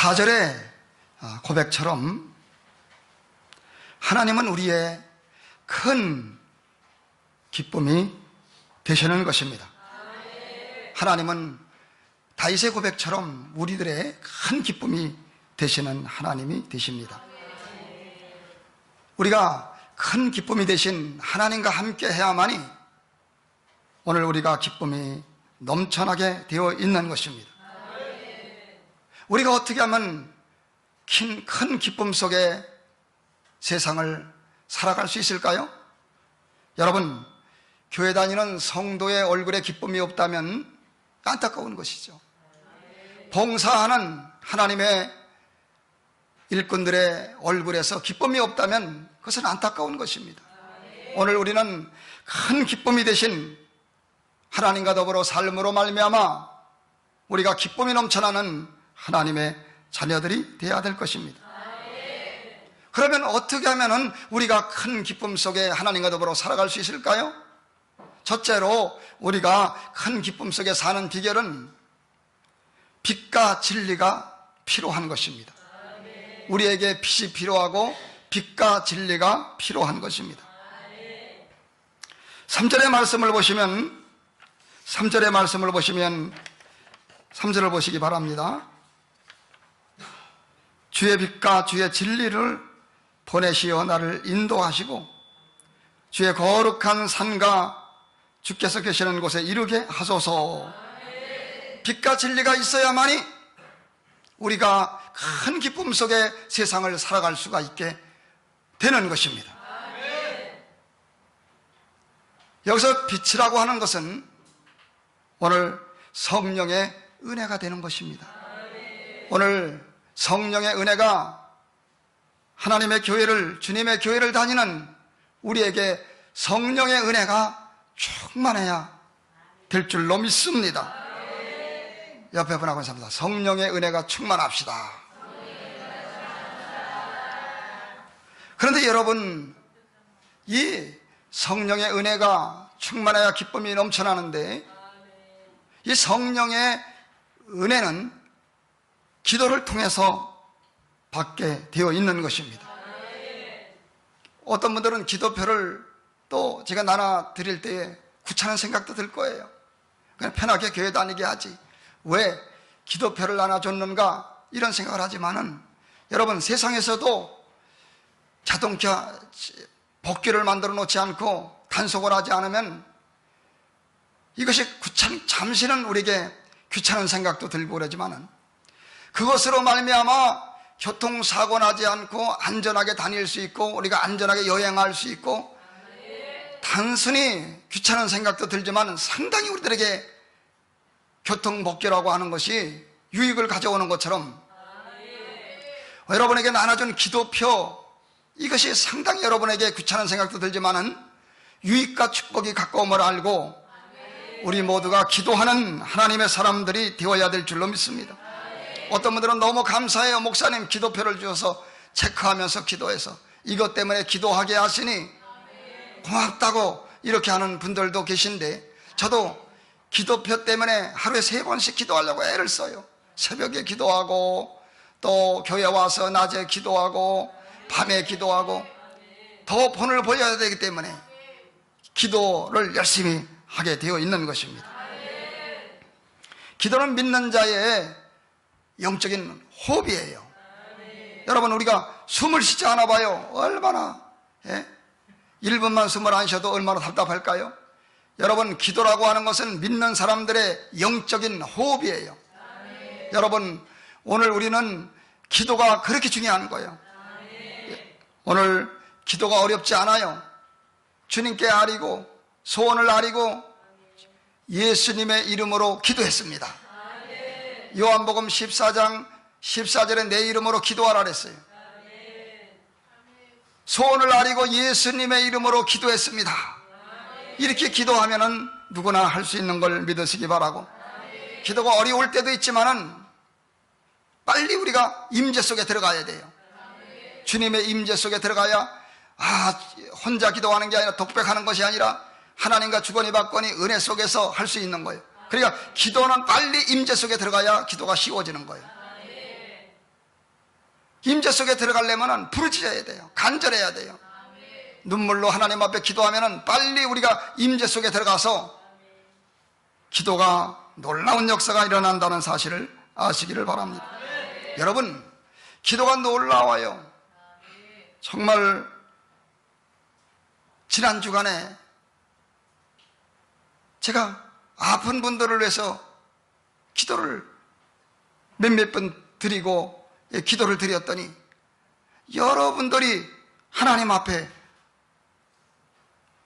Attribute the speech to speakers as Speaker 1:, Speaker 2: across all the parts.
Speaker 1: 4절의 고백처럼 하나님은 우리의 큰 기쁨이 되시는 것입니다. 하나님은 다윗의 고백처럼 우리들의 큰 기쁨이 되시는 하나님이 되십니다. 우리가 큰 기쁨이 되신 하나님과 함께 해야만이 오늘 우리가 기쁨이 넘쳐나게 되어 있는 것입니다. 우리가 어떻게 하면 큰 기쁨 속에 세상을 살아갈 수 있을까요? 여러분, 교회 다니는 성도의 얼굴에 기쁨이 없다면 안타까운 것이죠. 봉사하는 하나님의 일꾼들의 얼굴에서 기쁨이 없다면 그것은 안타까운 것입니다. 오늘 우리는 큰 기쁨이 되신 하나님과 더불어 삶으로 말미암아 우리가 기쁨이 넘쳐나는 하나님의 자녀들이 되어야 될 것입니다. 그러면 어떻게 하면 우리가 큰 기쁨 속에 하나님과 더불어 살아갈 수 있을까요? 첫째로 우리가 큰 기쁨 속에 사는 비결은 빛과 진리가 필요한 것입니다. 우리에게 빛이 필요하고 빛과 진리가 필요한 것입니다. 3절의 말씀을 보시면 3절을 보시기 바랍니다. 주의 빛과 주의 진리를 보내시어 나를 인도하시고 주의 거룩한 산과 주께서 계시는 곳에 이르게 하소서. 빛과 진리가 있어야만이 우리가 큰 기쁨 속에 세상을 살아갈 수가 있게 되는 것입니다. 여기서 빛이라고 하는 것은 오늘 성령의 은혜가 되는 것입니다. 오늘 성령의 은혜가 하나님의 교회를, 주님의 교회를 다니는 우리에게 성령의 은혜가 충만해야 될 줄로 믿습니다. 옆에 분하고 인사합니다. 성령의 은혜가 충만합시다. 그런데 여러분, 이 성령의 은혜가 충만해야 기쁨이 넘쳐나는데 이 성령의 은혜는 기도를 통해서 받게 되어 있는 것입니다. 어떤 분들은 기도표를 또 제가 나눠드릴 때에 귀찮은 생각도 들 거예요. 그냥 편하게 교회 다니게 하지 왜 기도표를 나눠줬는가 이런 생각을 하지만은 여러분, 세상에서도 자동차 복귀를 만들어 놓지 않고 단속을 하지 않으면 이것이 잠시는 우리에게 귀찮은 생각도 들고 그러지만은 그것으로 말미암아 교통사고 나지 않고 안전하게 다닐 수 있고 우리가 안전하게 여행할 수 있고 단순히 귀찮은 생각도 들지만 상당히 우리들에게 교통복귀라고 하는 것이 유익을 가져오는 것처럼 여러분에게 나눠준 기도표 이것이 상당히 여러분에게 귀찮은 생각도 들지만은 유익과 축복이 가까움을 알고 우리 모두가 기도하는 하나님의 사람들이 되어야 될 줄로 믿습니다. 어떤 분들은 너무 감사해요. 목사님 기도표를 주셔서 체크하면서 기도해서 이것 때문에 기도하게 하시니 고맙다고 이렇게 하는 분들도 계신데 저도 기도표 때문에 하루에 3번씩 기도하려고 애를 써요. 새벽에 기도하고 또 교회 와서 낮에 기도하고 밤에 기도하고 더 본을 보여야 되기 때문에 기도를 열심히 하게 되어 있는 것입니다. 기도는 믿는 자의 영적인 호흡이에요. 여러분, 우리가 숨을 쉬지 않아 봐요. 얼마나 1분만 숨을 안 쉬어도 얼마나 답답할까요? 여러분, 기도라고 하는 것은 믿는 사람들의 영적인 호흡이에요. 여러분, 오늘 우리는 기도가 그렇게 중요한 거예요. 오늘 기도가 어렵지 않아요. 주님께 아리고 소원을 아리고 예수님의 이름으로 기도했습니다. 요한복음 14장 14절에 내 이름으로 기도하라 그랬어요. 소원을 아리고 예수님의 이름으로 기도했습니다. 이렇게 기도하면은 누구나 할 수 있는 걸 믿으시기 바라고, 기도가 어려울 때도 있지만은 빨리 우리가 임재 속에 들어가야 돼요. 주님의 임재 속에 들어가야 혼자 기도하는 게 아니라 독백하는 것이 아니라 하나님과 주거니 받거니 은혜 속에서 할 수 있는 거예요. 그러니까 기도는 빨리 임재 속에 들어가야 기도가 쉬워지는 거예요. 임재 속에 들어가려면 부르짖어야 돼요. 간절해야 돼요. 눈물로 하나님 앞에 기도하면 빨리 우리가 임재 속에 들어가서 기도가 놀라운 역사가 일어난다는 사실을 아시기를 바랍니다. 여러분, 기도가 놀라워요. 정말 지난 주간에 제가 아픈 분들을 위해서 기도를 몇몇 번 드리고 기도를 드렸더니 여러분들이 하나님 앞에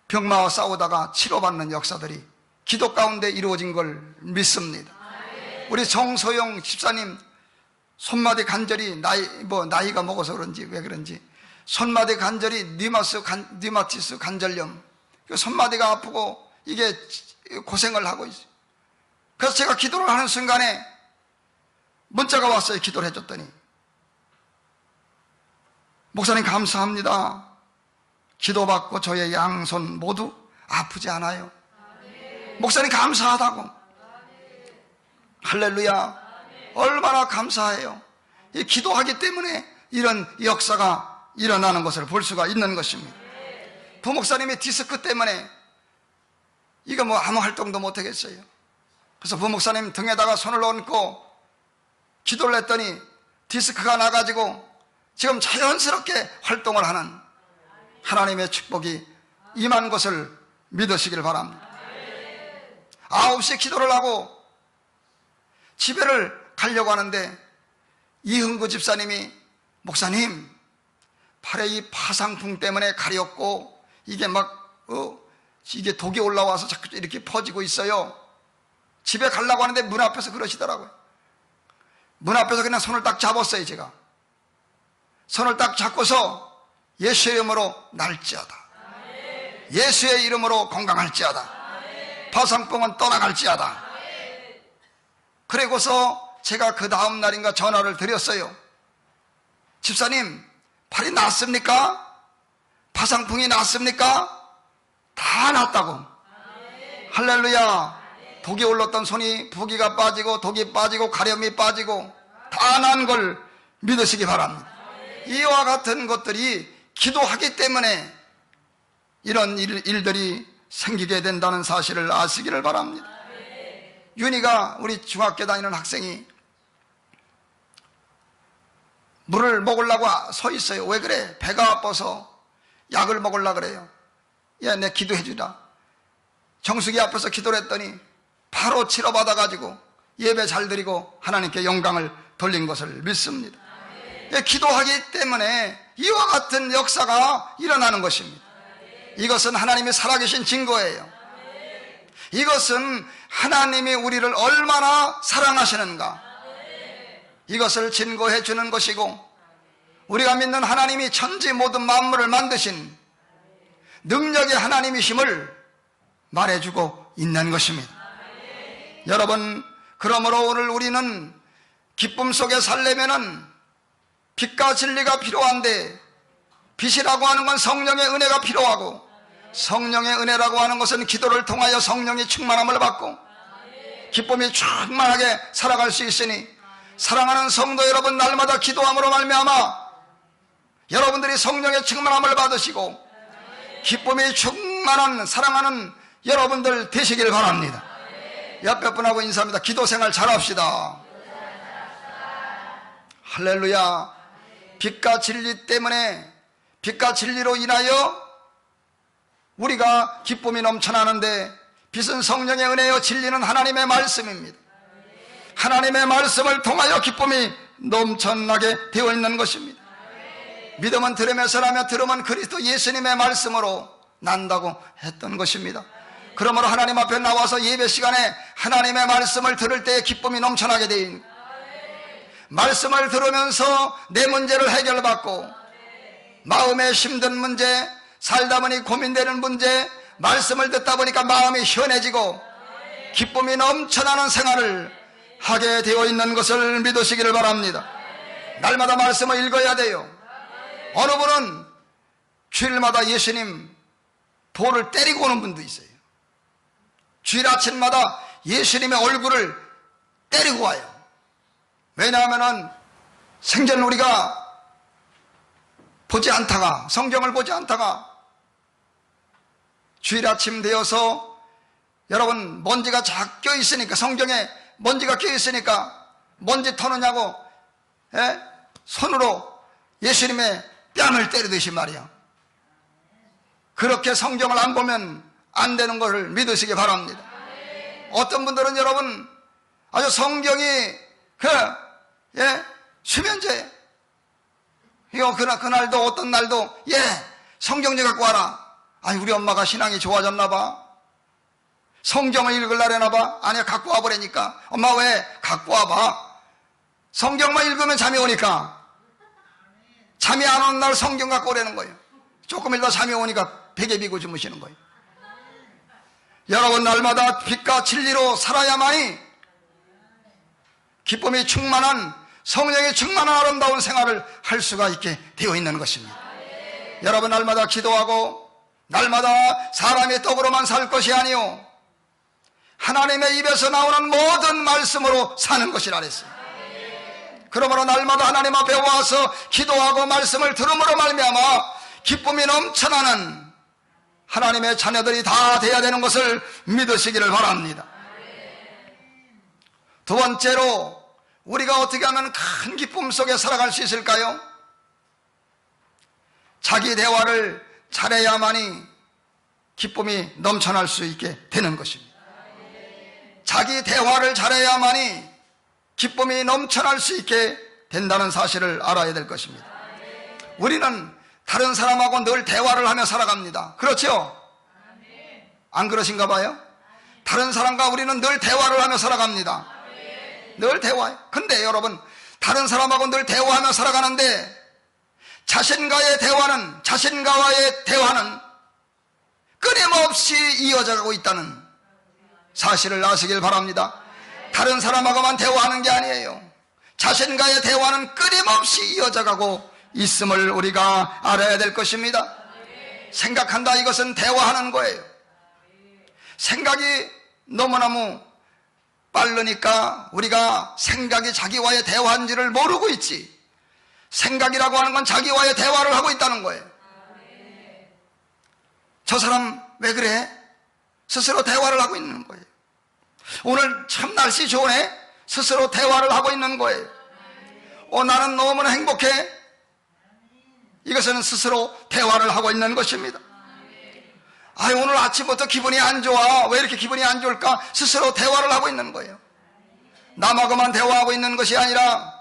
Speaker 1: 병마와 싸우다가 치료받는 역사들이 기도 가운데 이루어진 걸 믿습니다. 우리 정소영 집사님 손마디 관절이 나이가 먹어서 그런지 왜 그런지 손마디 관절이 뉘마티스 관절염, 손마디가 아프고 이게 고생을 하고 있어요. 그래서 제가 기도를 하는 순간에 문자가 왔어요. 기도를 해줬더니 목사님 감사합니다. 기도받고 저의 양손 모두 아프지 않아요. 목사님 감사하다고. 할렐루야. 얼마나 감사해요. 이 기도하기 때문에 이런 역사가 일어나는 것을 볼 수가 있는 것입니다. 부목사님이 디스크 때문에 이거 뭐 아무 활동도 못 하겠어요. 그래서 부목사님 등에다가 손을 얹고 기도를 했더니 디스크가 나가지고 지금 자연스럽게 활동을 하는 하나님의 축복이 임한 것을 믿으시길 바랍니다. 9시에 기도를 하고 집에를 가려고 하는데 이흥구 집사님이 목사님 팔에 이 파상풍 때문에 가렵고 이게 이게 독이 올라와서 자꾸 이렇게 퍼지고 있어요. 집에 가려고 하는데 문 앞에서 그러시더라고요. 문 앞에서 그냥 손을 딱 잡았어요. 제가 손을 딱 잡고서 예수의 이름으로 날지어다. 예수의 이름으로 건강할지어다. 파상풍은 떠나갈지어다. 그리고서 제가 그 다음 날인가 전화를 드렸어요. 집사님, 팔이 낫습니까? 파상풍이 낫습니까? 다 낫다고. 할렐루야. 독이 올랐던 손이 부기가 빠지고 독이 빠지고 가려움이 빠지고 다 난 걸 믿으시기 바랍니다. 이와 같은 것들이 기도하기 때문에 이런 일들이 생기게 된다는 사실을 아시기를 바랍니다. 윤희가 우리 중학교 다니는 학생이 물을 먹으려고 서 있어요. 왜 그래? 배가 아파서 약을 먹으려고 그래요. 야, 내 기도해 주라. 정수기 앞에서 기도를 했더니 바로 치료받아가지고 예배 잘 드리고 하나님께 영광을 돌린 것을 믿습니다. 기도하기 때문에 이와 같은 역사가 일어나는 것입니다. 이것은 하나님이 살아계신 증거예요. 이것은 하나님이 우리를 얼마나 사랑하시는가, 이것을 증거해 주는 것이고, 우리가 믿는 하나님이 천지 모든 만물을 만드신 능력의 하나님이심을 말해주고 있는 것입니다. 여러분, 그러므로 오늘 우리는 기쁨 속에 살려면은 빛과 진리가 필요한데, 빛이라고 하는 건 성령의 은혜가 필요하고, 성령의 은혜라고 하는 것은 기도를 통하여 성령이 충만함을 받고 기쁨이 충만하게 살아갈 수 있으니, 사랑하는 성도 여러분, 날마다 기도함으로 말미암아 여러분들이 성령의 충만함을 받으시고 기쁨이 충만한 사랑하는 여러분들 되시길 바랍니다. 옆에 분하고 인사합니다. 기도 생활 잘합시다. 할렐루야. 빛과 진리 때문에, 빛과 진리로 인하여 우리가 기쁨이 넘쳐나는데, 빛은 성령의 은혜요 진리는 하나님의 말씀입니다. 하나님의 말씀을 통하여 기쁨이 넘쳐나게 되어 있는 것입니다. 믿음은 들으면서 나며 들으면 그리스도 예수님의 말씀으로 난다고 했던 것입니다. 그러므로 하나님 앞에 나와서 예배 시간에 하나님의 말씀을 들을 때에 기쁨이 넘쳐나게 되어 있는, 말씀을 들으면서 내 문제를 해결받고 마음에 힘든 문제, 살다 보니 고민되는 문제, 말씀을 듣다 보니까 마음이 시원해지고 기쁨이 넘쳐나는 생활을 하게 되어 있는 것을 믿으시기를 바랍니다. 날마다 말씀을 읽어야 돼요. 어느 분은 주일마다 예수님 돌을 때리고 오는 분도 있어요. 주일 아침마다 예수님의 얼굴을 때리고 와요. 왜냐하면 생전 우리가 보지 않다가, 성경을 보지 않다가 주일 아침 되어서 여러분 먼지가 쫙 껴있으니까, 성경에 먼지가 껴있으니까 먼지 터느냐고 손으로 예수님의 뺨을 때리듯이 말이야. 그렇게 성경을 안 보면 안 되는 것을 믿으시기 바랍니다. 어떤 분들은 여러분 아주 성경이 수면제, 이거 그날도 어떤 날도 성경제 갖고 와라. 아니 우리 엄마가 신앙이 좋아졌나 봐. 성경을 읽으려나 봐. 아니야, 갖고 와버리니까. 엄마 왜? 갖고 와봐. 성경만 읽으면 잠이 오니까. 잠이 안 오는 날 성경 갖고 오라는 거예요. 조금 읽다 잠이 오니까 베개 비고 주무시는 거예요. 여러분, 날마다 빛과 진리로 살아야만이 기쁨이 충만한, 성령이 충만한 아름다운 생활을 할 수가 있게 되어 있는 것입니다. 여러분, 날마다 기도하고 날마다 사람의 떡으로만 살 것이 아니요 하나님의 입에서 나오는 모든 말씀으로 사는 것이라 그랬어요. 그러므로 날마다 하나님 앞에 와서 기도하고 말씀을 들음으로 말미암아 기쁨이 넘쳐나는 하나님의 자녀들이 다 되어야 되는 것을 믿으시기를 바랍니다. 두 번째로, 우리가 어떻게 하면 큰 기쁨 속에 살아갈 수 있을까요? 자기 대화를 잘해야만이 기쁨이 넘쳐날 수 있게 되는 것입니다. 자기 대화를 잘해야만이 기쁨이 넘쳐날 수 있게 된다는 사실을 알아야 될 것입니다. 우리는 다른 사람하고 늘 대화를 하며 살아갑니다. 그렇죠? 안 그러신가 봐요? 다른 사람과 우리는 늘 대화를 하며 살아갑니다. 늘 대화해. 근데 여러분, 다른 사람하고 늘 대화하며 살아가는데 자신과의 대화는 끊임없이 이어져가고 있다는 사실을 아시길 바랍니다. 다른 사람하고만 대화하는 게 아니에요. 자신과의 대화는 끊임없이 이어져가고 있음을 우리가 알아야 될 것입니다. 생각한다, 이것은 대화하는 거예요. 생각이 너무너무 빠르니까 우리가 생각이 자기와의 대화인지를 모르고 있지. 생각이라고 하는 건 자기와의 대화를 하고 있다는 거예요. 저 사람 왜 그래? 스스로 대화를 하고 있는 거예요. 오늘 참 날씨 좋네? 스스로 대화를 하고 있는 거예요. 나는 너무나 행복해? 이것은 스스로 대화를 하고 있는 것입니다. 오늘 아침부터 기분이 안 좋아. 왜 이렇게 기분이 안 좋을까? 스스로 대화를 하고 있는 거예요. 남하고만 대화하고 있는 것이 아니라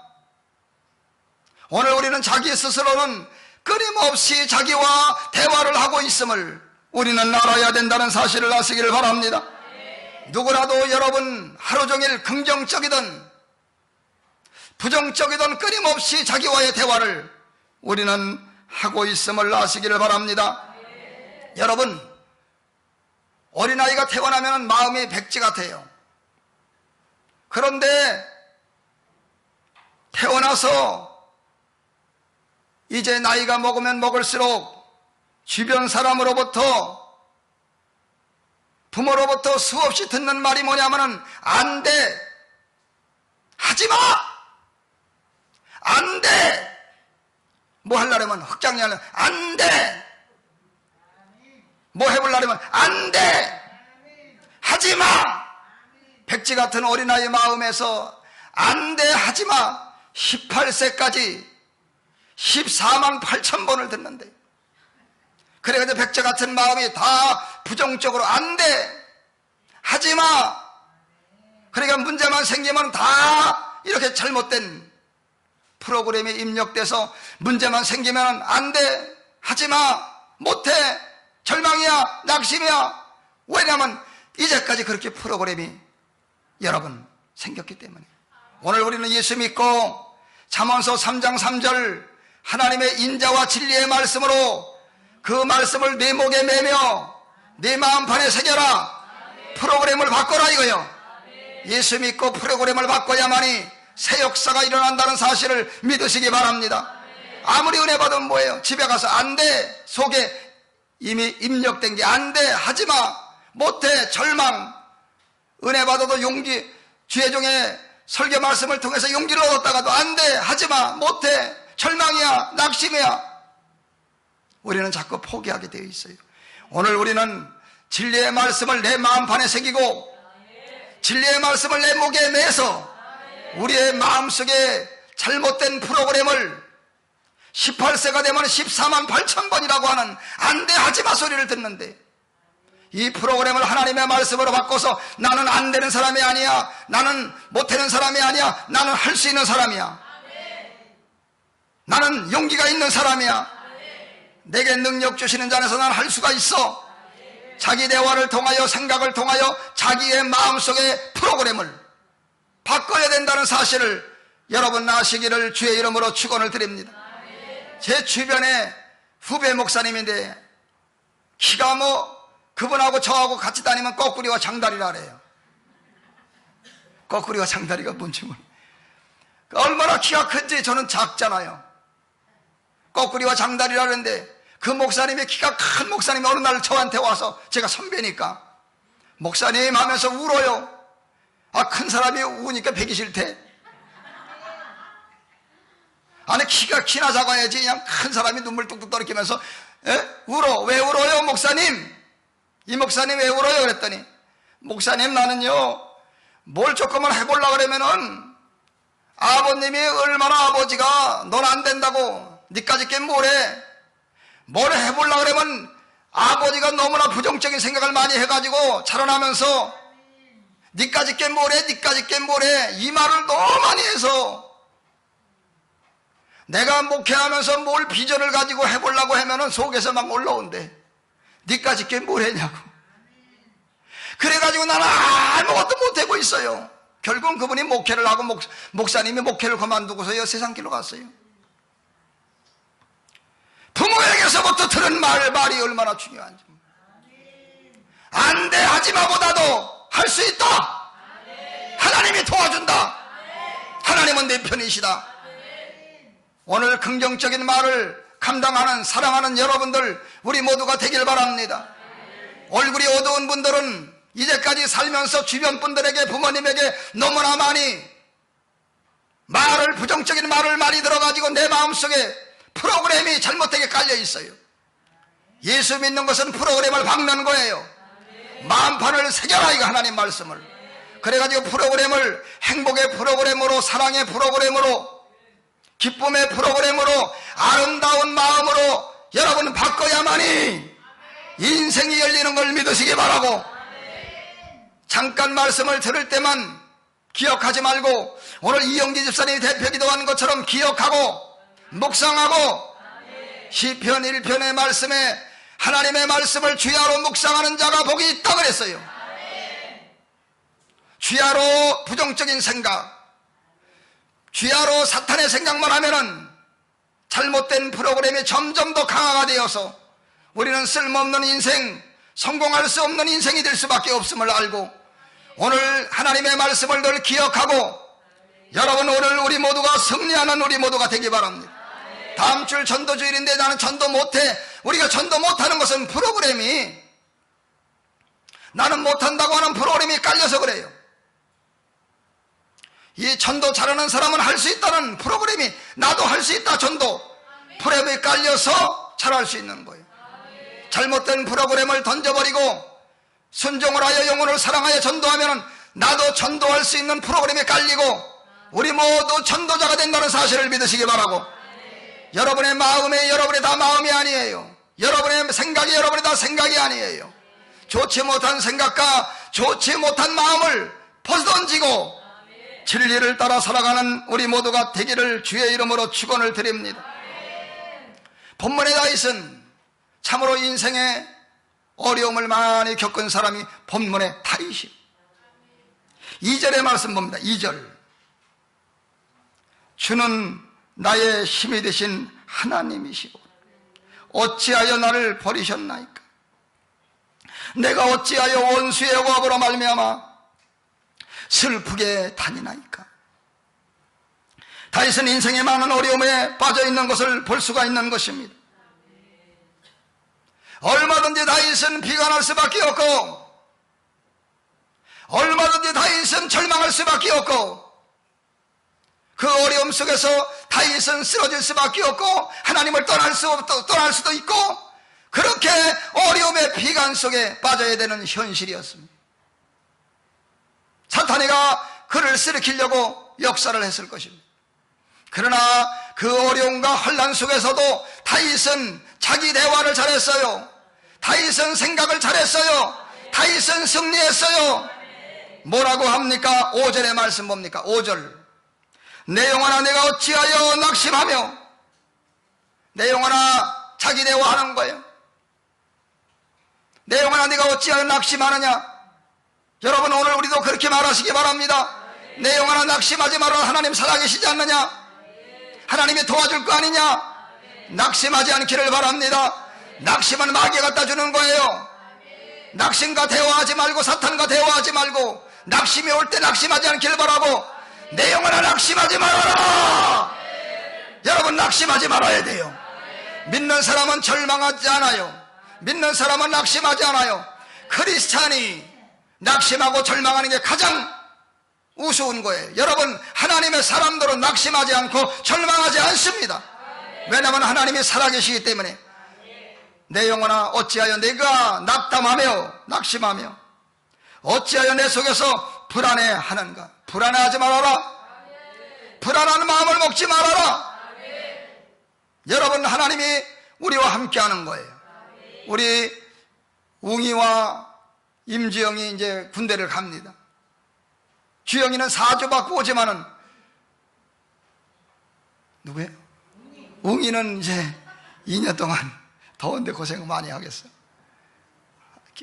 Speaker 1: 오늘 우리는 자기 스스로는 끊임없이 자기와 대화를 하고 있음을 우리는 알아야 된다는 사실을 아시기를 바랍니다. 누구라도 여러분 하루 종일 긍정적이든 부정적이든 끊임없이 자기와의 대화를 우리는 하고 있음을 아시기를 바랍니다. 여러분, 어린아이가 태어나면 마음이 백지 같아요. 그런데 태어나서 이제 나이가 먹으면 먹을수록 주변 사람으로부터, 부모로부터 수없이 듣는 말이 뭐냐면은 안 돼, 하지마, 안 돼, 뭐 하려면 흑장리 하려면 안 돼, 뭐 해보려면 안 돼, 하지마. 백지 같은 어린아이 마음에서 안 돼, 하지마 18세까지 14만 8천 번을 듣는데, 그래가지고 백제 같은 마음이 다 부정적으로 안 돼, 하지마. 그러니까 문제만 생기면 다 이렇게 잘못된 프로그램에 입력돼서 문제만 생기면 안 돼, 하지마, 못해, 절망이야, 낙심이야. 왜냐하면 이제까지 그렇게 프로그램이 여러분 생겼기 때문에. 오늘 우리는 예수 믿고 잠언서 3장 3절 하나님의 인자와 진리의 말씀으로 그 말씀을 내 목에 매며 내 마음판에 새겨라. 프로그램을 바꿔라 이거요. 예수 믿고 프로그램을 바꿔야만이 새 역사가 일어난다는 사실을 믿으시기 바랍니다. 아무리 은혜 받으면 뭐예요? 집에 가서 안 돼, 속에 이미 입력된 게 안 돼, 하지마, 못해, 절망. 은혜 받아도 용기, 주의 종의 설교 말씀을 통해서 용기를 얻었다가도 안 돼, 하지마, 못해, 절망이야, 낙심이야. 우리는 자꾸 포기하게 되어 있어요. 오늘 우리는 진리의 말씀을 내 마음판에 새기고 진리의 말씀을 내 목에 매서 우리의 마음속에 잘못된 프로그램을 18세가 되면 14만 8천 번이라고 하는 안돼 하지마 소리를 듣는데, 이 프로그램을 하나님의 말씀으로 바꿔서 나는 안 되는 사람이 아니야, 나는 못하는 사람이 아니야, 나는 할 수 있는 사람이야, 나는 용기가 있는 사람이야, 내게 능력 주시는 자에서 나는 할 수가 있어. 자기 대화를 통하여 생각을 통하여 자기의 마음속의 프로그램을 바꿔야 된다는 사실을 여러분 아시기를 주의 이름으로 축원을 드립니다. 제 주변에 후배 목사님인데 키가 그분하고 저하고 같이 다니면 거꾸리와 장다리라 그래요. 거꾸리와 장다리가 뭔지 모르겠어요. 얼마나 키가 큰지 저는 작잖아요. 거꾸리와 장다리라 그러는데 그 목사님이 키가 큰 목사님이 어느 날 저한테 와서, 제가 선배니까 목사님 하면서 울어요. 큰 사람이 우니까 배기 싫대. 아니 키나 작아야지 그냥 큰 사람이 눈물 뚝뚝 떨어지면서 울어. 왜 울어요 목사님? 이 목사님 왜 울어요? 그랬더니 목사님 나는요 뭘 조금만 해보려고 그러면은 아버님이 얼마나 아버지가 넌 안 된다고 니까짓 게 뭐래, 뭘 해보려고 그러면 아버지가 너무나 부정적인 생각을 많이 해가지고 자라나면서 니까짓 게 뭐래 니까짓 게 뭐래 이 말을 너무 많이 해서 내가 목회하면서 뭘 비전을 가지고 해보려고 하면은 속에서 막 올라온대. 니까짓 게 뭐래냐고. 그래가지고 나는 아무것도 못하고 있어요. 결국은 그분이 목회를 하고 목사님이 목회를 그만두고서 세상 길로 갔어요. 부모에게서부터 들은 말이 얼마나 중요한지. 안 돼 하지마보다도 할 수 있다. 하나님이 도와준다. 하나님은 내 편이시다. 오늘 긍정적인 말을 감당하는 사랑하는 여러분들 우리 모두가 되길 바랍니다. 얼굴이 어두운 분들은 이제까지 살면서 주변 분들에게 부모님에게 너무나 많이 부정적인 말을 많이 들어가지고 내 마음속에 프로그램이 잘못되게 깔려 있어요. 예수 믿는 것은 프로그램을 박는 거예요. 마음판을 새겨라, 이거 하나님 말씀을. 그래가지고 프로그램을 행복의 프로그램으로, 사랑의 프로그램으로, 기쁨의 프로그램으로, 아름다운 마음으로 여러분 바꿔야만이 인생이 열리는 걸 믿으시기 바라고, 잠깐 말씀을 들을 때만 기억하지 말고 오늘 이영기 집사님이 대표 기도한 것처럼 기억하고 묵상하고, 시편 1편의 말씀에 하나님의 말씀을 주야로 묵상하는 자가 복이 있다 그랬어요. 주야로 부정적인 생각, 주야로 사탄의 생각만 하면은 잘못된 프로그램이 점점 더 강화가 되어서 우리는 쓸모없는 인생, 성공할 수 없는 인생이 될 수밖에 없음을 알고, 오늘 하나님의 말씀을 늘 기억하고, 여러분 오늘 우리 모두가 승리하는 우리 모두가 되기 바랍니다. 다음 주 전도주일인데 나는 전도 못해. 우리가 전도 못하는 것은 프로그램이, 나는 못한다고 하는 프로그램이 깔려서 그래요. 이 전도 잘하는 사람은 할 수 있다는 프로그램이, 나도 할 수 있다 전도 프로그램이 깔려서 잘할 수 있는 거예요. 잘못된 프로그램을 던져버리고 순종을 하여 영혼을 사랑하여 전도하면 나도 전도할 수 있는 프로그램이 깔리고 우리 모두 전도자가 된다는 사실을 믿으시기 바라고, 여러분의 마음이 여러분의 다 마음이 아니에요. 여러분의 생각이 여러분의 다 생각이 아니에요. 좋지 못한 생각과 좋지 못한 마음을 벗어던지고 진리를 따라 살아가는 우리 모두가 되기를 주의 이름으로 축원을 드립니다. 본문의 다윗은 참으로 인생에 어려움을 많이 겪은 사람이 본문의 다윗이에요. 2절의 말씀 봅니다. 2절. 주는 나의 힘이 되신 하나님이시고 어찌하여 나를 버리셨나이까? 내가 어찌하여 원수의 억압으로 말미암아 슬프게 다니나이까? 다윗은 인생의 많은 어려움에 빠져있는 것을 볼 수가 있는 것입니다. 얼마든지 다윗은 비관할 수밖에 없고, 얼마든지 다윗은 절망할 수밖에 없고, 그 어려움 속에서 다윗은 쓰러질 수밖에 없고 하나님을 떠날 수도 있고 그렇게 어려움의 비관 속에 빠져야 되는 현실이었습니다. 사탄이가 그를 쓰러뜨리려고 역사를 했을 것입니다. 그러나 그 어려움과 혼란 속에서도 다윗은 자기 대화를 잘했어요. 다윗은 생각을 잘했어요. 다윗은 승리했어요. 뭐라고 합니까? 5절의 말씀 뭡니까? 5절. 내 영혼아 내가 어찌하여 낙심하며. 내 영혼아, 자기 대화하는 거예요. 내 영혼아 내가 어찌하여 낙심하느냐. 여러분 오늘 우리도 그렇게 말하시기 바랍니다. 내 영혼아 낙심하지 마라. 하나님 살아계시지 않느냐. 하나님이 도와줄 거 아니냐. 낙심하지 않기를 바랍니다. 낙심은 마귀가 갖다 주는 거예요. 낙심과 대화하지 말고 사탄과 대화하지 말고 낙심이 올 때 낙심하지 않기를 바라고 내 영혼아 낙심하지 말아라. 여러분 낙심하지 말아야 돼요. 믿는 사람은 절망하지 않아요. 믿는 사람은 낙심하지 않아요. 크리스찬이 낙심하고 절망하는 게 가장 우스운 거예요. 여러분 하나님의 사람들은 낙심하지 않고 절망하지 않습니다. 왜냐하면 하나님이 살아계시기 때문에. 내 영혼아 어찌하여 내가 낙담하며 낙심하며 어찌하여 내 속에서 불안해하는가. 불안해하지 말아라. 불안한 마음을 먹지 말아라. 여러분 하나님이 우리와 함께하는 거예요. 우리 웅이와 임지영이 이제 군대를 갑니다. 주영이는 4주 받고 오지만은 누구예요? 웅이는 이제 2년 동안 더운데 고생 많이 하겠어요.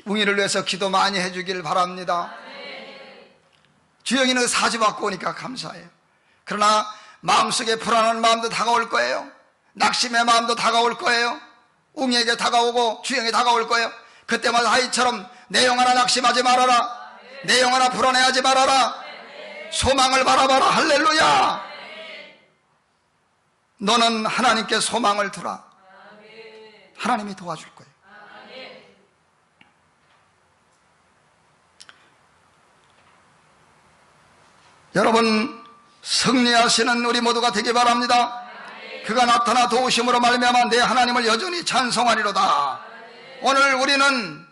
Speaker 1: 웅이를 위해서 기도 많이 해주길 바랍니다. 주영이는 4주 받고 오니까 감사해요. 그러나 마음속에 불안한 마음도 다가올 거예요. 낙심의 마음도 다가올 거예요. 웅이에게 다가오고 주영이 다가올 거예요. 그때마다 하이처럼 내 영혼아 낙심하지 말아라. 내 영혼아 불안해하지 말아라. 소망을 바라봐라. 할렐루야. 너는 하나님께 소망을 두라. 하나님이 도와줄 거예요. 여러분 승리하시는 우리 모두가 되기 바랍니다. 그가 나타나 도우심으로 말미암아 내 하나님을 여전히 찬송하리로다. 오늘 우리는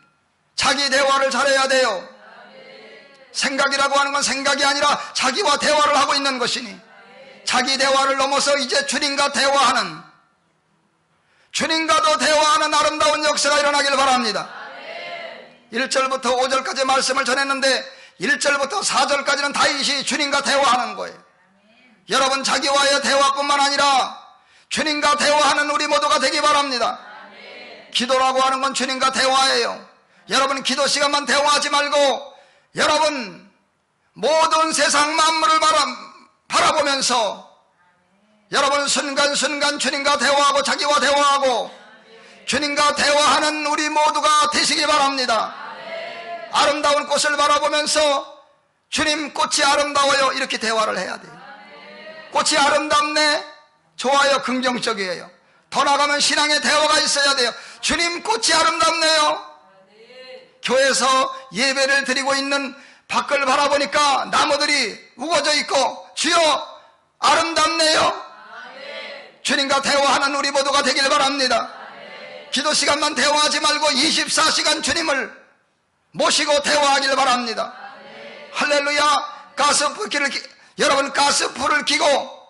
Speaker 1: 자기 대화를 잘해야 돼요. 생각이라고 하는 건 생각이 아니라 자기와 대화를 하고 있는 것이니 자기 대화를 넘어서 이제 주님과 대화하는, 주님과도 대화하는 아름다운 역사가 일어나길 바랍니다. 1절부터 5절까지 말씀을 전했는데 1절부터 4절까지는 다윗이 주님과 대화하는 거예요. 여러분 자기와의 대화뿐만 아니라 주님과 대화하는 우리 모두가 되기 바랍니다. 기도라고 하는 건 주님과 대화예요. 여러분 기도 시간만 대화하지 말고 여러분 모든 세상 만물을 바라보면서 여러분 순간순간 주님과 대화하고 자기와 대화하고 주님과 대화하는 우리 모두가 되시기 바랍니다. 아름다운 꽃을 바라보면서 주님 꽃이 아름다워요 이렇게 대화를 해야 돼요. 꽃이 아름답네, 좋아요, 긍정적이에요. 더 나가면 신앙의 대화가 있어야 돼요. 주님 꽃이 아름답네요. 교회에서 예배를 드리고 있는 밖을 바라보니까 나무들이 우거져 있고 주여 아름답네요. 주님과 대화하는 우리 모두가 되길 바랍니다. 기도 시간만 대화하지 말고 24시간 주님을 모시고 대화하길 바랍니다. 할렐루야. 여러분 가스불을 켜고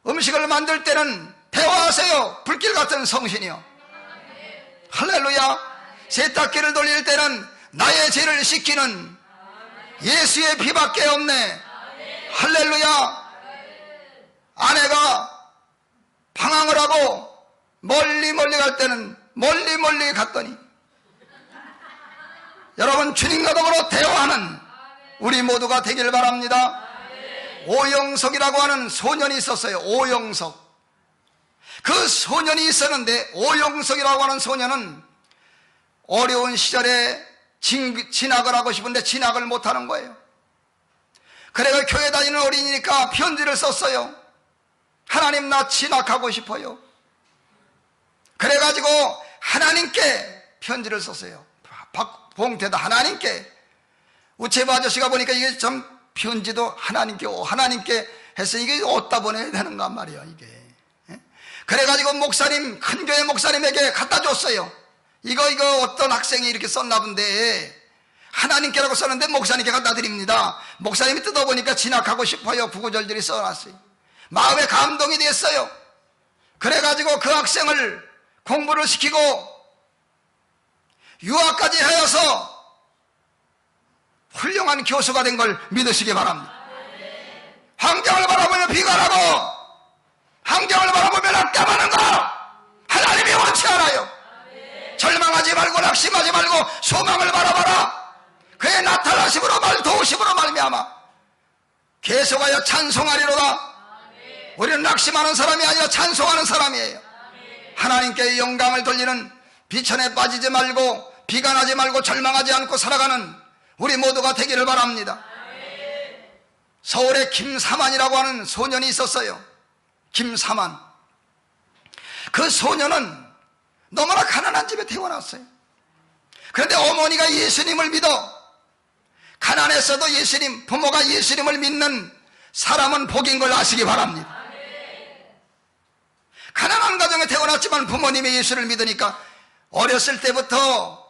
Speaker 1: 음식을 만들 때는 대화하세요. 불길 같은 성신이요. 할렐루야. 세탁기를 돌릴 때는 나의 죄를 씻기는 예수의 피밖에 없네. 할렐루야. 아내가 방황을 하고 멀리 갈 때는 멀리 갔더니 여러분 주님과 더불어 대화하는 우리 모두가 되길 바랍니다. 오영석이라고 하는 소년이 있었어요. 오영석. 그 소년이 있었는데 오영석이라고 하는 소년은 어려운 시절에 진학을 하고 싶은데 진학을 못하는 거예요. 그래서 교회 다니는 어린이니까 편지를 썼어요. 하나님 나 진학하고 싶어요. 그래가지고 하나님께 편지를 썼어요. 봉태도 하나님께. 우체부 아저씨가 보니까 이게 참 편지도 하나님께 했으니 이게 어디다 보내야 되는가 말이에요, 이게. 그래가지고 목사님, 큰 교회 목사님에게 갖다 줬어요. 이거 어떤 학생이 이렇게 썼나 본데, 하나님께라고 썼는데 목사님께 갖다 드립니다. 목사님이 뜯어보니까 진학하고 싶어요. 구구절절히 써놨어요. 마음에 감동이 됐어요. 그래가지고 그 학생을 공부를 시키고 유학까지 하여서 훌륭한 교수가 된 걸 믿으시기 바랍니다. 환경을 바라보며 비관하고 환경을 바라보며 낙담하는 거 하나님이 원치 않아요. 절망하지 말고 낙심하지 말고 소망을 바라봐라. 그의 나타나심으로 도우심으로 말미암아 계속하여 찬송하리로다. 우리는 낙심하는 사람이 아니라 찬송하는 사람이에요. 하나님께 영광을 돌리는 비천에 빠지지 말고 비관하지 말고 절망하지 않고 살아가는 우리 모두가 되기를 바랍니다. 서울에 김사만이라고 하는 소년이 있었어요. 김사만. 그 소년은 너무나 가난한 집에 태어났어요. 그런데 어머니가 예수님을 믿어 가난했어도 부모가 예수님을 믿는 사람은 복인 걸 아시기 바랍니다. 가난한 가정에 태어났지만 부모님이 예수를 믿으니까 어렸을 때부터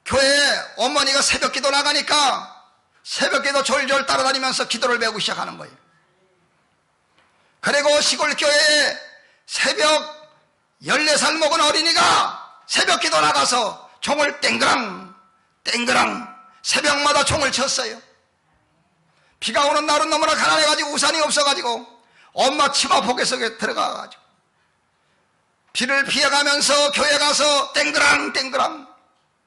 Speaker 1: 교회에 어머니가 새벽기도 나가니까 새벽기도 졸졸 따라다니면서 기도를 배우기 시작하는 거예요. 그리고 시골 교회에 새벽 14살 먹은 어린이가 새벽기도 나가서 종을 땡그랑 새벽마다 종을 쳤어요. 비가 오는 날은 너무나 가난해가지고 우산이 없어가지고 엄마 치마 포개 속에 들어가가지고 비를 피해가면서 교회 가서 땡그랑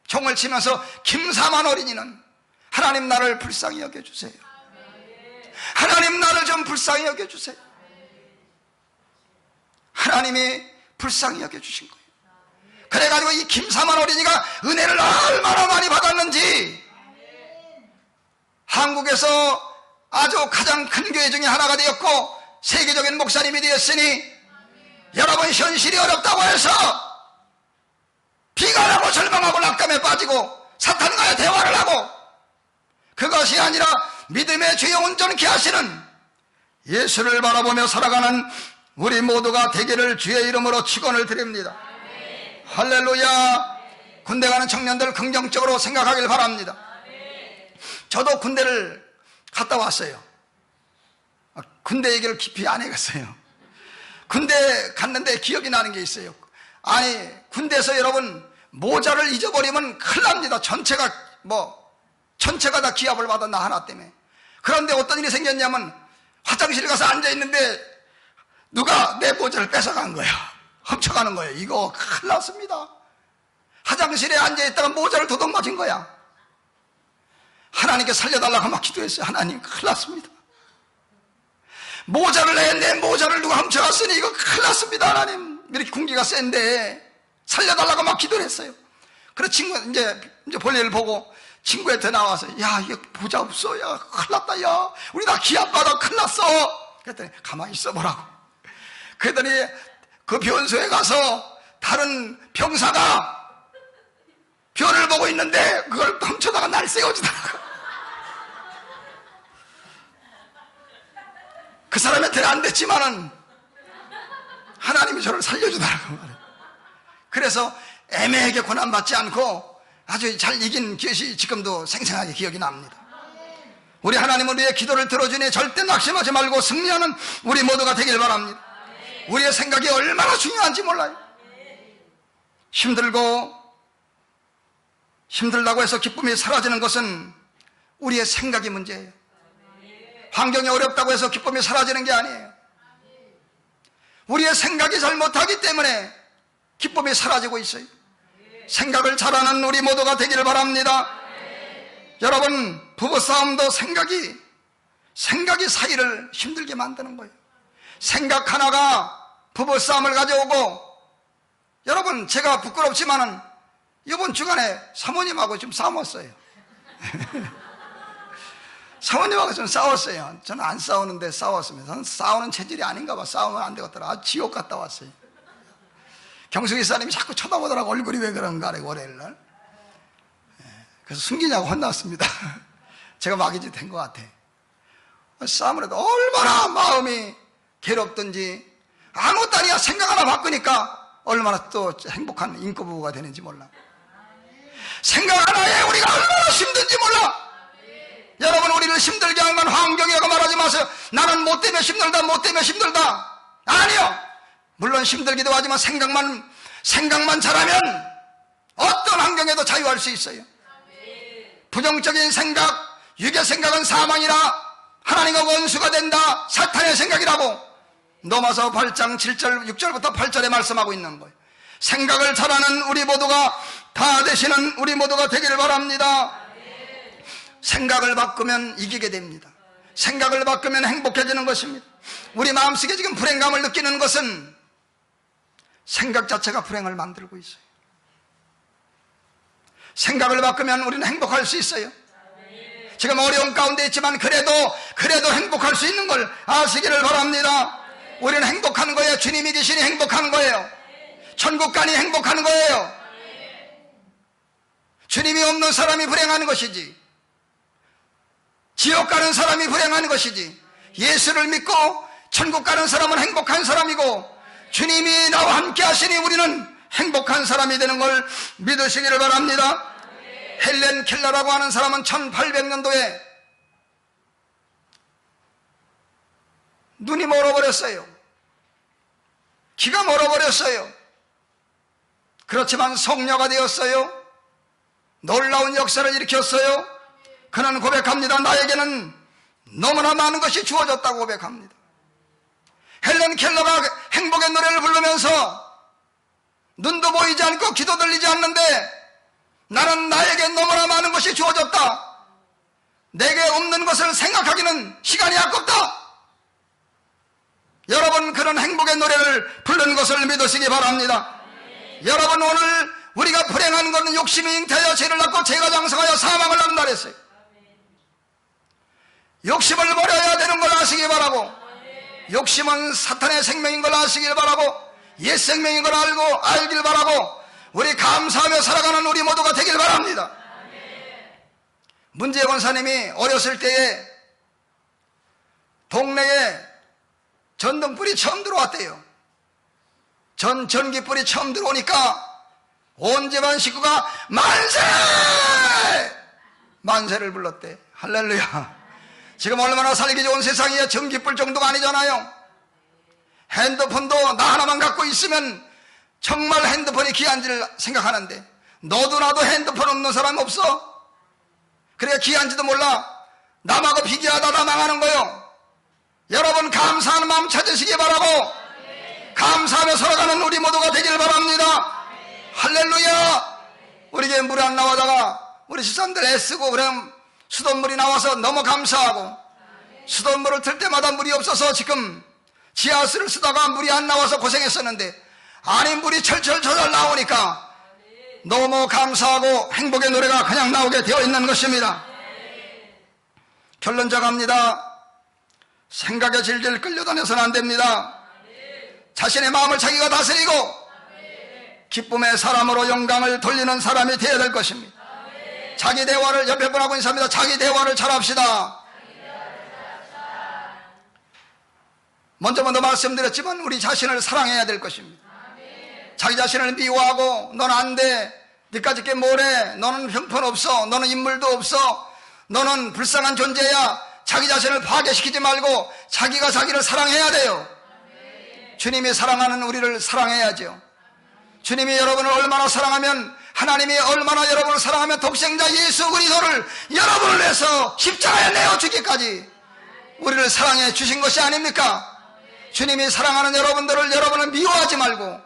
Speaker 1: 종을 치면서 김사만 어린이는 하나님 나를 불쌍히 여겨주세요. 하나님 나를 좀 불쌍히 여겨주세요. 하나님이 불쌍히 여겨주신 거예요. 그래가지고 이 김사만 어린이가 은혜를 얼마나 많이 받았는지 한국에서 아주 가장 큰 교회 중에 하나가 되었고 세계적인 목사님이 되었으니 여러분 현실이 어렵다고 해서 비관하고 절망하고 낙담에 빠지고 사탄과의 대화를 하고 그것이 아니라 믿음의 주여 온전케 하시는 예수를 바라보며 살아가는 우리 모두가 되기를 주의 이름으로 축원을 드립니다. 할렐루야. 군대 가는 청년들 긍정적으로 생각하길 바랍니다. 저도 군대를 갔다 왔어요. 군대 얘기를 깊이 안 해갔어요. 군대 갔는데 기억이 나는 게 있어요. 아니 군대에서 여러분 모자를 잊어버리면 큰일 납니다. 전체가 다 기합을 받아 나 하나 때문에. 그런데 어떤 일이 생겼냐면 화장실에 가서 앉아있는데 누가 내 모자를 뺏어간 거예요. 훔쳐가는 거예요. 이거 큰일 났습니다. 화장실에 앉아있다가 모자를 도둑 맞은 거야. 하나님께 살려달라고 막 기도했어요. 하나님 큰일 났습니다. 내 모자를 누가 훔쳐갔으니 이거 큰일 났습니다. 하나님 이렇게 공기가 센데 살려달라고 막 기도를 했어요. 그래서 친구가 이제 볼일을 보고 친구한테 나와서 야 이거 모자 없어. 야 큰일 났다. 야 우리 다 기합받아 큰일 났어. 그랬더니 가만히 있어보라고. 그랬더니 그 변소에 가서 다른 병사가 변을 보고 있는데 그걸 훔쳐다가 날 세워주더라고. 그 사람한테는 안 됐지만은 하나님이 저를 살려주더라고. 그래서 애매하게 고난받지 않고 아주 잘 이긴 것이 지금도 생생하게 기억이 납니다. 우리 하나님은 우리의 기도를 들어주니 절대 낙심하지 말고 승리하는 우리 모두가 되길 바랍니다. 우리의 생각이 얼마나 중요한지 몰라요. 힘들다고 해서 기쁨이 사라지는 것은 우리의 생각이 문제예요. 환경이 어렵다고 해서 기쁨이 사라지는 게 아니에요. 우리의 생각이 잘못하기 때문에 기쁨이 사라지고 있어요. 생각을 잘하는 우리 모두가 되기를 바랍니다. 여러분 부부싸움도 생각이 사이를 힘들게 만드는 거예요. 생각 하나가 부부싸움을 가져오고, 여러분 제가 부끄럽지만은 이번 주간에 사모님하고 좀 싸웠어요. 사모님하고 좀 싸웠어요. 저는 안 싸우는데 싸웠습니다. 저는 싸우는 체질이 아닌가 봐. 싸우면 안 되겠더라. 아주 지옥 갔다 왔어요. 경숙이 사람이 자꾸 쳐다보더라고. 얼굴이 왜 그런가 하래 월요일날. 그래서 숨기냐고 혼났습니다. 제가 막이지 된 것 같아. 싸움을 해도 얼마나 마음이 괴롭든지 아무것도 아니야. 생각 하나 바꾸니까 얼마나 또 행복한 인꼬부부가 되는지 몰라. 생각 하나에 우리가 얼마나 힘든지 몰라. 여러분, 우리를 힘들게 한 건 환경이라고 말하지 마세요. 나는 뭐 때문에 힘들다, 뭐 때문에 힘들다. 아니요. 물론 힘들기도 하지만 생각만 잘하면 어떤 환경에도 자유할 수 있어요. 부정적인 생각, 육의 생각은 사망이라 하나님과 원수가 된다. 사탄의 생각이라고 로마서 8장 7절 6절부터 8절에 말씀하고 있는 거예요. 생각을 잘하는 우리 모두가 다 되시는 우리 모두가 되기를 바랍니다. 생각을 바꾸면 이기게 됩니다. 생각을 바꾸면 행복해지는 것입니다. 우리 마음속에 지금 불행감을 느끼는 것은 생각 자체가 불행을 만들고 있어요. 생각을 바꾸면 우리는 행복할 수 있어요. 지금 어려운 가운데 있지만 그래도 행복할 수 있는 걸 아시기를 바랍니다. 우리는 행복한 거예요. 주님이 계시니 행복한 거예요. 천국 가니 행복한 거예요. 주님이 없는 사람이 불행한 것이지, 지옥 가는 사람이 불행한 것이지, 예수를 믿고 천국 가는 사람은 행복한 사람이고 주님이 나와 함께 하시니 우리는 행복한 사람이 되는 걸 믿으시기를 바랍니다. 헬렌 켈러라고 하는 사람은 1800년도에 눈이 멀어버렸어요. 귀가 멀어버렸어요. 그렇지만 성녀가 되었어요. 놀라운 역사를 일으켰어요. 그는 고백합니다. 나에게는 너무나 많은 것이 주어졌다고 고백합니다. 헬렌 켈러가 행복의 노래를 부르면서 눈도 보이지 않고 귀도 들리지 않는데 나는 나에게 너무나 많은 것이 주어졌다. 내게 없는 것을 생각하기는 시간이 아깝다. 여러분, 그런 행복의 노래를 부른 것을 믿으시기 바랍니다. 여러분, 오늘 우리가 불행한 것은 욕심이 잉태하여 죄를 낳고 죄가 장성하여 사망을 낳는다 그랬어요. 욕심을 버려야 되는 걸 아시기 바라고, 욕심은 사탄의 생명인 걸 아시길 바라고, 옛 생명인 걸 알길 바라고, 우리 감사하며 살아가는 우리 모두가 되길 바랍니다. 문재 권사님이 어렸을 때에 동네에 전등불이 처음 들어왔대요. 전기불이 처음 들어오니까 온 집안 식구가 만세! 만세를 불렀대. 할렐루야. 지금 얼마나 살기 좋은 세상이야. 전기불 정도가 아니잖아요. 핸드폰도 나 하나만 갖고 있으면 정말 핸드폰이 귀한지를 생각하는데, 너도 나도 핸드폰 없는 사람 없어? 그래, 귀한지도 몰라. 남하고 비교하다 망하는 거요. 여러분, 감사하는 마음 찾으시기 바라고, 감사하며 살아가는 우리 모두가 되길 바랍니다. 할렐루야. 우리에게 물이 안 나오다가 우리 집사람들 애쓰고 그럼 수돗물이 나와서 너무 감사하고, 수돗물을 틀 때마다 물이 없어서 지금 지하수를 쓰다가 물이 안 나와서 고생했었는데, 아니 물이 철철철 나오니까 너무 감사하고 행복의 노래가 그냥 나오게 되어 있는 것입니다. 결론적합니다. 생각에 질질 끌려다녀서는 안 됩니다. 자신의 마음을 자기가 다스리고 기쁨의 사람으로 영광을 돌리는 사람이 되어야 될 것입니다. 자기 대화를, 옆에 분하고 인사합니다. 자기 대화를 잘합시다. 먼저 말씀드렸지만 우리 자신을 사랑해야 될 것입니다. 자기 자신을 미워하고 넌 안 돼, 니까짓 게 뭐래, 너는 형편없어, 너는 인물도 없어, 너는 불쌍한 존재야, 자기 자신을 파괴시키지 말고 자기가 자기를 사랑해야 돼요. 주님이 사랑하는 우리를 사랑해야죠. 주님이 여러분을 얼마나 사랑하면, 하나님이 얼마나 여러분을 사랑하면 독생자 예수 그리스도를 여러분을 위해서 십자가에 내어 주기까지 우리를 사랑해 주신 것이 아닙니까? 주님이 사랑하는 여러분을 미워하지 말고,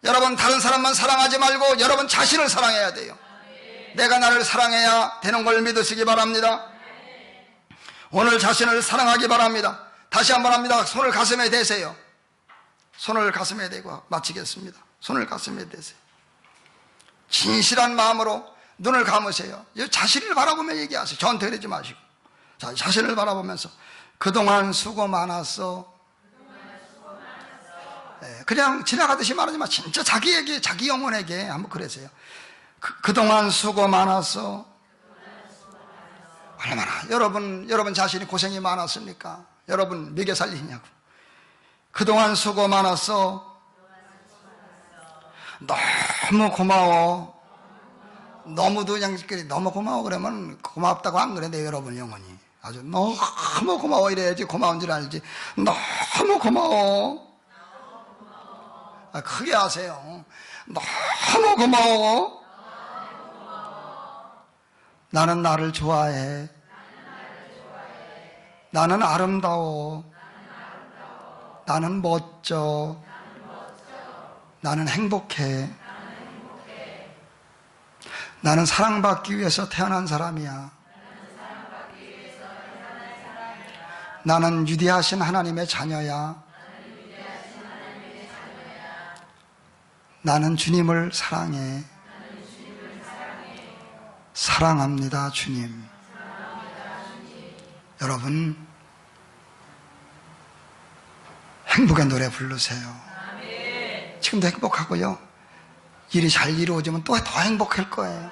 Speaker 1: 여러분 다른 사람만 사랑하지 말고 여러분 자신을 사랑해야 돼요. 내가 나를 사랑해야 되는 걸 믿으시기 바랍니다. 오늘 자신을 사랑하기 바랍니다. 다시 한번 합니다. 손을 가슴에 대세요. 손을 가슴에 대고 마치겠습니다. 손을 가슴에 대세요. 진실한 마음으로 눈을 감으세요. 자신을 바라보며 얘기하세요. 저한테 그러지 마시고. 자, 자신을 바라보면서 그동안 수고 많았어. 네, 그냥 지나가듯이 말하지 마. 진짜 자기에게, 자기 영혼에게 한번 그러세요. 그동안 수고 많았어. 얼마나 여러분 자신이 고생이 많았습니까? 여러분 먹여 살리냐고. 그동안 수고 많았어. 너무 고마워. 너무도 그냥 너무 고마워 그러면 고맙다고 안 그래 내 여러분 영혼이. 아주 너무 고마워 이래야지 고마운 줄 알지. 너무 고마워. 크게 하세요. 너무 고마워. 나는 나를 좋아해. 나는 아름다워. 나는 멋져. 나는 행복해. 나는 사랑받기 위해서 태어난 사람이야. 나는 위대하신 하나님의 자녀야. 나는 주님을 사랑해. 사랑합니다, 주님. 여러분, 행복의 노래 부르세요. 지금도 행복하고요. 일이 잘 이루어지면 또 더 행복할 거예요.